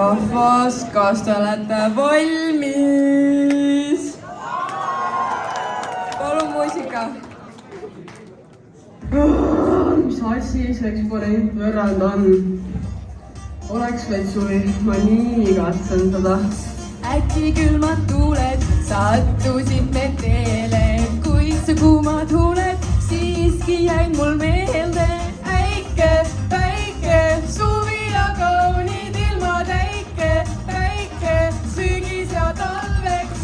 Rahvas, kas te olete valmis? Palun muusika. Mis asi see eksponentvõrrand on? Oleks veits suvi, ma nii igatsen seda. Äkki külmad tuuled sattusid me teele, kuid su kuumad huuled siiski jäid mul meelde. Äike, päike, suvi ja kaunid ilmad, äike, sügis ja talveks.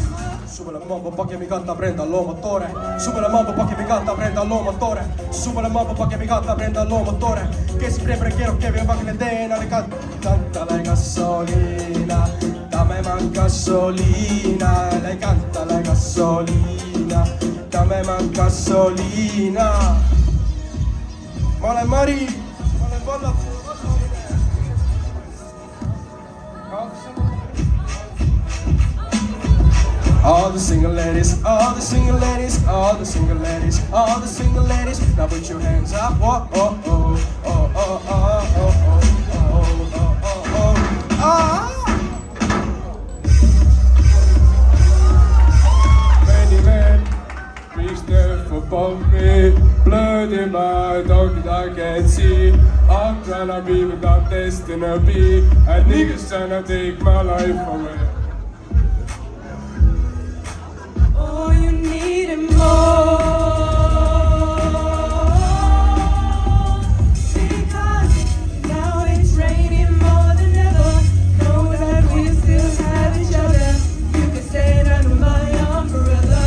Suvele maapapake mi canta prenda l'omotore. Suvele maapapake mi canta prenda l'omotore. Suvele maapapake mi canta prenda l'omotore. Che si prepara quiero che vi apague le dena le canta la gasolina. Dame man gasolina, lei canta la gasolina. Dame man gasolina. Ma olen Mari, ma olen vallatud. All the single ladies, all the single ladies, all the single ladies, all the single ladies. Now put your hands up. Oh, oh, oh, oh, oh, oh, oh, oh, oh, oh, oh. Ah! Many men reached there for me. Blurred in my dog I can't see. I'm tryna be without destiny be. And niggas tryna take my life away. Oh, you need it more. Because now it's raining more than ever. Know that we still have each other. You can stand under my umbrella.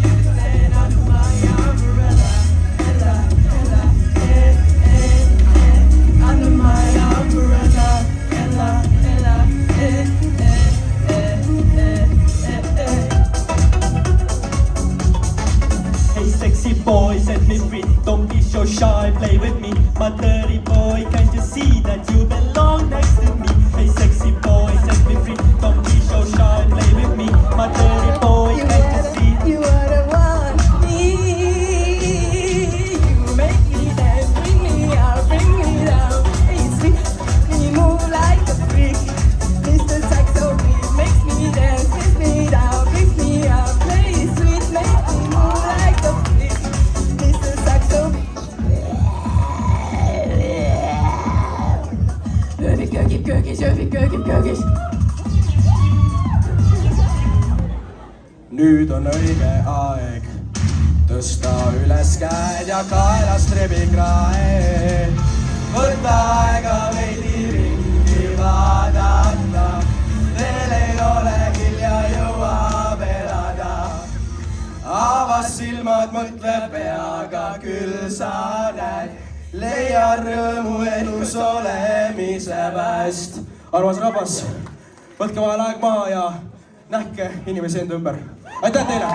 You can stand under my umbrella. Ella, Ella, under my umbrella. Ella, Ella, Hey sexy boy, set me free, don't be so shy, play with me. My dirty boy, can't you see that you belong next to me? Hey sexy boy, set me free, don't be so shy, play with me. My dirty boy, can't you see? You are the one, me. You make me dance, bring me out, bring me down. Hey sweet, you move like a freak. Mr. Saxo beat makes me dance, brings me down, brings me out. Play sweet, make me move like a freak. Mr. Saxo beat. Köögis. Nüüd on õige aeg tõsta üles käed ja kaelast rebikrae. Võta aega veidi ringi vaadata, veel ei ole hilja, jõuab elada. Ava silmad, mõtle peaga, küll sa näed, leia rõõmu elus olemise pärast. Armas rahvas, võtke vahel aeg maha ja nähke inimesi enda ümber. Aitäh teile!